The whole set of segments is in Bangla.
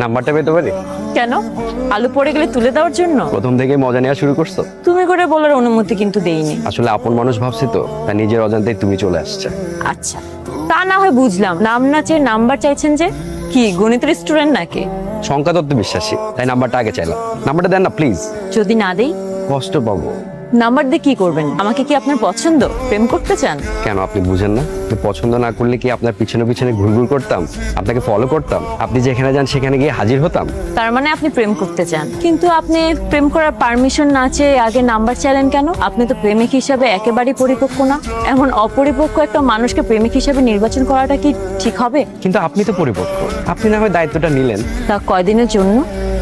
নাম্বারটা পেতে পারি? কেন? আলু পড়ে গেলে তুলে দেওয়ার জন্য? প্রথম থেকে মজা নেওয়া শুরু করছো? তুমি করে বলার অনুমতি কিন্তু দেইনি। আসলে আপন মানুষ ভাবছি তো, তাই নিজের অজান্তেই তুমি চলে আসছে। আচ্ছা, তা না হয় বুঝলাম। নাম না চেয়ে নাম্বার চাইছেন যে? কি গণিতের স্টুডেন্ট নাকি? সংখ্যা তত্ত্ব বিশ্বাসী, তাই নাম্বারটা আগে চাইলাম। নাম্বারটা দেন না প্লিজ। যদি না দেই? কষ্ট পাবো। নাম্বার দিয়ে কি করবেন? আমাকে কি আপনার পছন্দ? প্রেম করতে চান? কেন, আপনি বুঝেন না? আপনি পছন্দ না করলে কি আপনার পিছনে পিছনে ঘুরঘুর করতাম, আপনাকে ফলো করতাম, আপনি যেখানে যান সেখানে গিয়ে হাজির হতাম? তার মানে আপনি প্রেম করতে চান, কিন্তু আপনি প্রেম করার পারমিশন না চেয়ে আগে নাম্বার চাইলেন কেন? আপনি তো প্রেমিক হিসাবে একেবারেই পরিপক্ক না। এমন অপরিপক্ক একটা মানুষকে প্রেমিক হিসাবে নির্বাচন করাটা কি ঠিক হবে? কিন্তু আপনি তো পরিপক্ক, আপনি না হয় দায়িত্বটা নিলেন। তা কয়দিনের জন্য?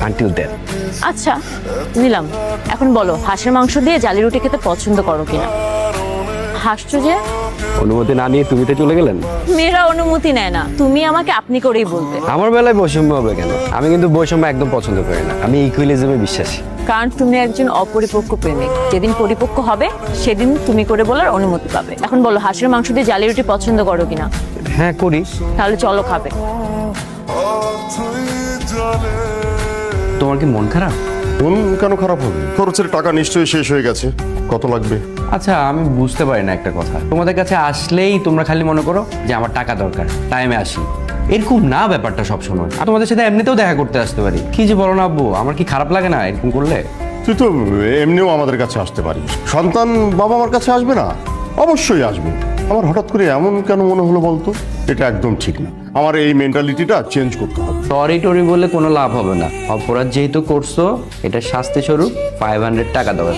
Until then. আচ্ছা, নিলাম। এখন বলো, হাঁসের মাংস দিয়ে জালি রুটি খেতে পছন্দ করো কিনা? হাসছো যে? অনুমতি না নিয়ে তুমি তো চলে গেলেন। মেয়েরা অনুমতি নেয় না, তুমি আমাকে আপনি করেই বলবে। আমার বেলায় বৈষম্য হবে কেন? আমি কিন্তু বৈষম্য একদম পছন্দ করি না, আমি ইকুয়ালিজমে বিশ্বাসী। কারণ তুমি একজন অপরিপক্ক প্রেমিক। যেদিন পরিপক্ক হবে সেদিন তুমি করে বলার অনুমতি পাবে। এখন বলো, হাঁসের মাংস দিয়ে জালি রুটি পছন্দ করো কিনা? হ্যাঁ করি। তাহলে চলো, খাবে। তোমার কি মন খারাপ? মন কেন খারাপ হবে? খরচের টাকা নিশ্চয়ই শেষ হয়ে গেছে। কত লাগবে? আচ্ছা, আমি বুঝতে পারি না একটা কথা, তোমাদের কাছে আসলেই তোমরা খালি মনে করো যে আমার টাকা দরকার, টাইমে আসি। এরকম না ব্যাপারটা সবসময়। আর তোমাদের সাথে এমনিতেও দেখা করতে আসতে পারি। কি যে বলো না আব্বু, আমার কি খারাপ লাগে না এরকম করলে? তুই তো এমনিও আমাদের কাছে আসতে পারিস। সন্তান বাবা মার কাছে আসবে না? অবশ্যই আসবে। আমার হঠাৎ করে এমন কেন মনে হলো বলতো? এটা একদম ঠিক না। আমার এই মেন্টালিটিটা চেঞ্জ করতে হবে। সরি টরি বলে কোনো লাভ হবে না। অপরাধ যেহেতু করছো, এটা শাস্তি স্বরূপ 500 টাকা দেওয়া।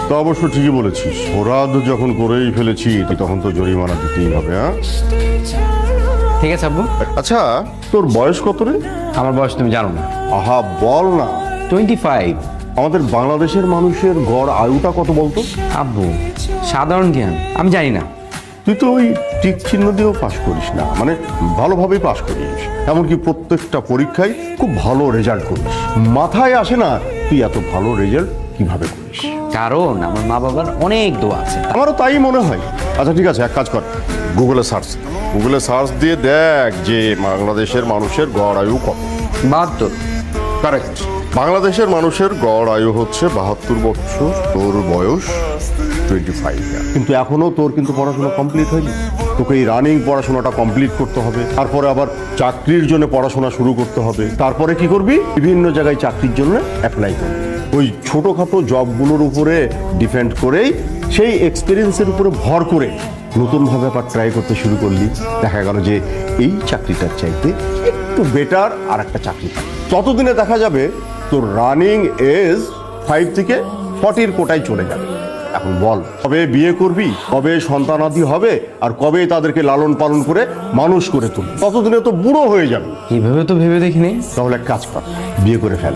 তা অবশ্য ঠিকই বলেছিস। অপরাধ যখন করেই ফেলেছি তখন তো জরিমানা দিতেই হবে। হ্যাঁ, ঠিক আছে আব্বু। আচ্ছা, তোর বয়স কত রে? আমার বয়স তুমি জানো না? আহা, বল না। 25। আমাদের বাংলাদেশের মানুষের গড় আয়ুটা কত বলতো? আব্বু, সাধারণ জ্ঞান আমি জানি না। তুই তো ওই টিক চিহ্ন দিয়েও পাশ করিস না, মানে ভালোভাবেই পাশ করিস। এমনকি প্রত্যেকটা পরীক্ষায় খুব ভালো রেজাল্ট করিস। মাথায় আসে না তুই এত ভালো রেজাল্ট কিভাবে করিস। কারণ আমার মা বাবার অনেক দোয়া আছে। আমারও তাই মনে হয়। আচ্ছা ঠিক আছে, এক কাজ কর, গুগলে সার্চ দিয়ে দেখ যে বাংলাদেশের মানুষের গড় আয়ু কত। 72। কারেক্ট। বাংলাদেশের মানুষের গড় আয়ু হচ্ছে 72 বছর। তোর বয়স 25। কিন্তু এখনো তোর কিন্তু পড়াশোনা কমপ্লিট হয়নি। তোকে এই রানিং পড়াশোনাটা কমপ্লিট করতে হবে, তারপরে আবার চাকরির জন্য পড়াশোনা শুরু করতে হবে। তারপরে কি করবি? বিভিন্ন জায়গায় চাকরির জন্য অ্যাপ্লাই করবি। ওই ছোটোখাটো জবগুলোর উপরে ডিপেন্ড করেই, সেই এক্সপিরিয়েন্সের উপরে ভর করে নতুনভাবে আবার ট্রাই করতে শুরু করলি। দেখা গেল যে এই চাকরিটার চাইতে একটু বেটার আর একটা চাকরি পাবি। ততদিনে দেখা যাবে তোর রানিং এজ 5 থেকে 40 কোটায় চলে যাবে। এখন বল, কবে বিয়ে করবি, কবে সন্তানাদি হবে, আর কবে তাদেরকে লালন পালন করে মানুষ করে তুলবি? ততদিনে তো বুড়ো হয়ে যাবে। এইভাবে তো ভেবে দেখিনি। তাহলে এক কাজ কর, বিয়ে করে ফেল।